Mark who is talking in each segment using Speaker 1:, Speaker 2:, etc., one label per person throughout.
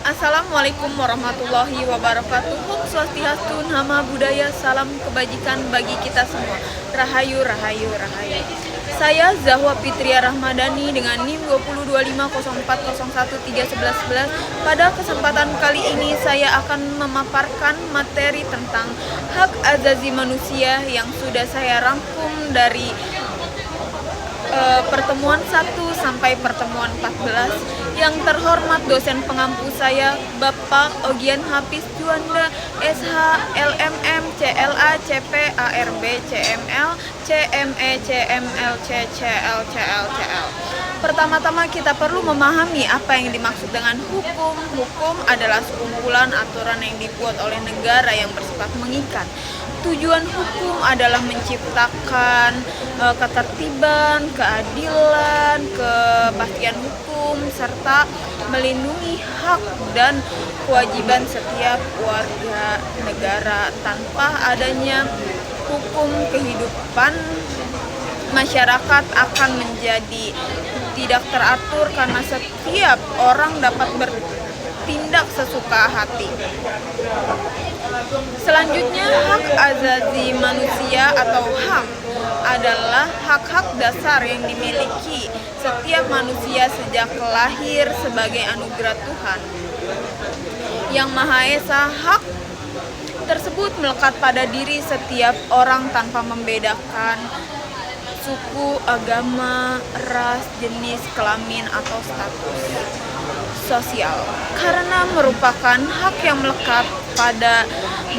Speaker 1: Assalamualaikum warahmatullahi wabarakatuh. Om Swastiastu, Nama Budaya, salam kebajikan bagi kita semua. Rahayu, rahayu, rahayu. Saya Zahwa Fitria Rahmadani dengan NIM 202504013111. Pada kesempatan kali ini saya akan memaparkan materi tentang hak asasi manusia yang sudah saya rangkum dari pertemuan 1 sampai pertemuan 14. Yang terhormat dosen pengampu saya Bapak Ogian Hafiz Juanda SH LMM CLA CP ARB CML CME CMLC CL CL CL. Pertama-tama kita perlu memahami apa yang dimaksud dengan hukum. Hukum adalah sekumpulan aturan yang dibuat oleh negara yang bersifat mengikat. Tujuan hukum adalah menciptakan ketertiban, keadilan, kepastian hukum, serta melindungi hak dan kewajiban setiap warga negara. Tanpa adanya hukum, kehidupan masyarakat akan menjadi tidak teratur karena setiap orang dapat bertindak sesuka hati. Selanjutnya, hak asasi manusia atau HAM adalah hak-hak dasar yang dimiliki setiap manusia sejak lahir sebagai anugerah Tuhan Yang Maha Esa. Hak tersebut melekat pada diri setiap orang tanpa membedakan suku, agama, ras, jenis kelamin, atau status sosial. Karena merupakan hak yang melekat pada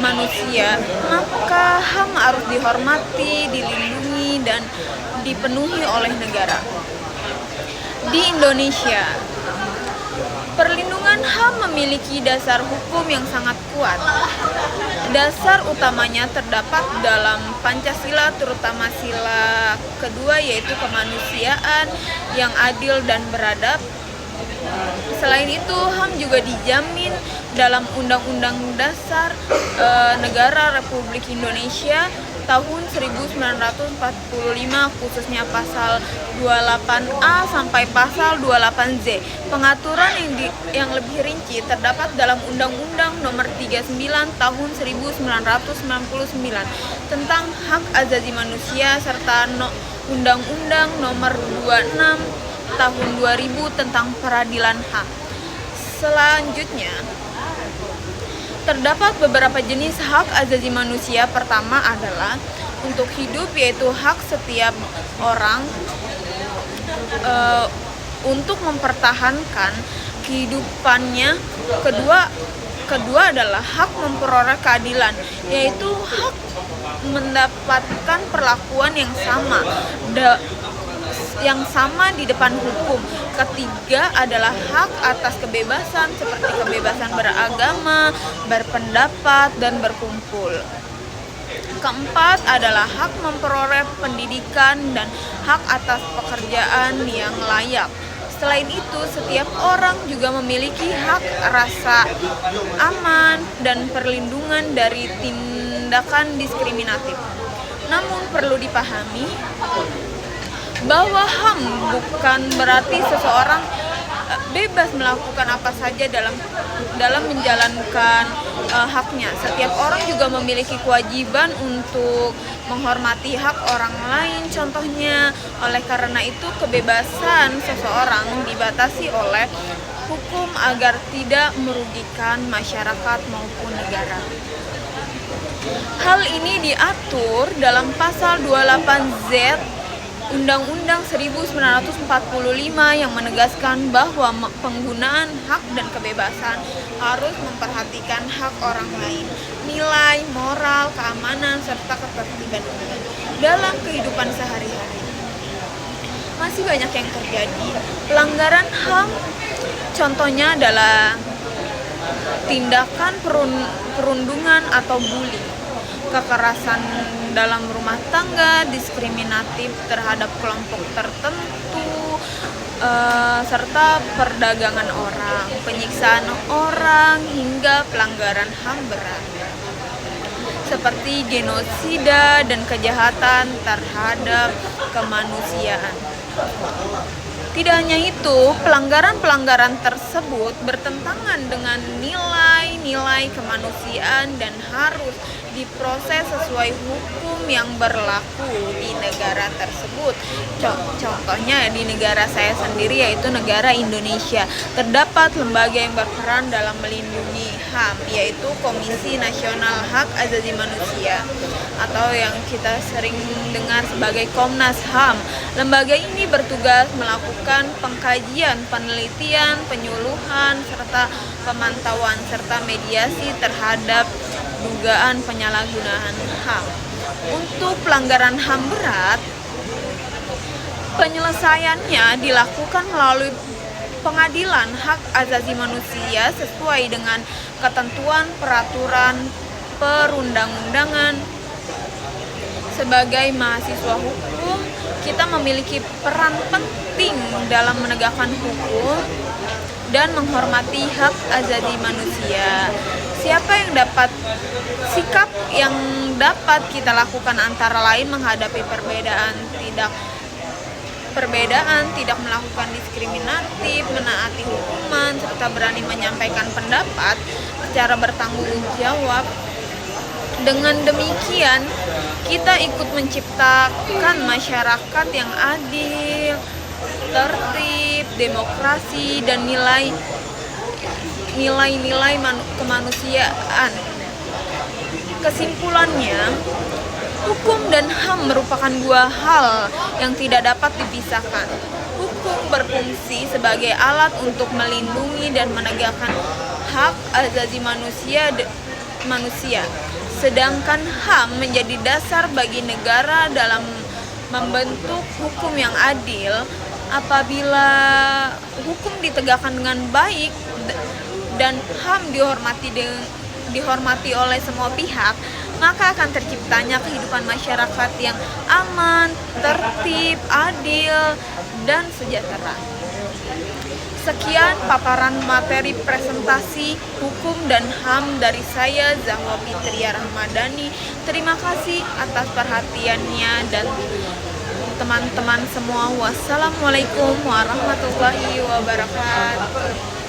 Speaker 1: manusia, maka HAM harus dihormati, dilindungi, dan dipenuhi oleh negara. Di Indonesia, perlindungan HAM memiliki dasar hukum yang sangat kuat. Dasar utamanya terdapat dalam Pancasila, terutama sila kedua, yaitu kemanusiaan yang adil dan beradab. Selain itu, HAM juga dijamin dalam Undang-Undang Dasar Negara Republik Indonesia tahun 1945, khususnya pasal 28A sampai pasal 28Z. Pengaturan yang lebih rinci terdapat dalam Undang-Undang Nomor 39 Tahun 1999 tentang Hak Asasi Manusia serta Undang-Undang Nomor 26 Tahun 2000 tentang Peradilan HAM. Selanjutnya, terdapat beberapa jenis hak asasi manusia. Pertama adalah untuk hidup, yaitu hak setiap orang untuk mempertahankan kehidupannya. Kedua adalah hak memperoleh keadilan, yaitu hak mendapatkan perlakuan yang sama di depan hukum. Ketiga adalah hak atas kebebasan seperti kebebasan beragama, berpendapat, dan berkumpul. Keempat adalah hak memperoleh pendidikan dan hak atas pekerjaan yang layak. Selain itu, setiap orang juga memiliki hak rasa aman dan perlindungan dari tindakan diskriminatif. Namun perlu dipahami bahwa HAM bukan berarti seseorang bebas melakukan apa saja dalam menjalankan haknya. Setiap orang juga memiliki kewajiban untuk menghormati hak orang lain. Contohnya, oleh karena itu kebebasan seseorang dibatasi oleh hukum agar tidak merugikan masyarakat maupun negara. Hal ini diatur dalam pasal 28Z Undang-Undang 1945 yang menegaskan bahwa penggunaan hak dan kebebasan harus memperhatikan hak orang lain, nilai, moral, keamanan, serta ketertiban umum dalam kehidupan sehari-hari. Masih banyak yang terjadi. Pelanggaran HAM contohnya adalah tindakan perundungan atau bullying, kekerasan dalam rumah tangga, diskriminatif terhadap kelompok tertentu, serta perdagangan orang, penyiksaan orang, hingga pelanggaran HAM berat seperti genosida dan kejahatan terhadap kemanusiaan. Tidak hanya itu, pelanggaran-pelanggaran tersebut bertentangan dengan nilai-nilai kemanusiaan dan harus diproses sesuai hukum yang berlaku di negara tersebut. Contohnya di negara saya sendiri, yaitu negara Indonesia, terdapat lembaga yang berperan dalam melindungi HAM, yaitu Komisi Nasional Hak Asasi Manusia atau yang kita sering dengar sebagai Komnas HAM. Lembaga ini bertugas melakukan pengkajian, penelitian, penyuluhan, serta pemantauan serta mediasi terhadap dugaan penyalahgunaan HAM. Untuk pelanggaran HAM berat, penyelesaiannya dilakukan melalui pengadilan hak asasi manusia sesuai dengan ketentuan peraturan perundang-undangan. Sebagai mahasiswa hukum, kita memiliki peran penting dalam menegakkan hukum dan menghormati hak asasi manusia. Sikap yang dapat kita lakukan antara lain menghadapi perbedaan, tidak melakukan diskriminatif, menaati hukuman, serta berani menyampaikan pendapat secara bertanggung jawab. Dengan demikian, kita ikut menciptakan masyarakat yang adil, tertib, demokrasi, dan nilai-nilai kemanusiaan. Kesimpulannya, hukum dan HAM merupakan dua hal yang tidak dapat dipisahkan. Hukum berfungsi sebagai alat untuk melindungi dan menegakkan hak asasi manusia, sedangkan HAM menjadi dasar bagi negara dalam membentuk hukum yang adil. Apabila hukum ditegakkan dengan baik dan HAM dihormati oleh semua pihak, maka akan terciptanya kehidupan masyarakat yang aman, tertib, adil, dan sejahtera. Sekian paparan materi presentasi hukum dan HAM dari saya, Zahwa Fitria Ramadhani. Terima kasih atas perhatiannya dan teman-teman semua. Wassalamualaikum warahmatullahi wabarakatuh.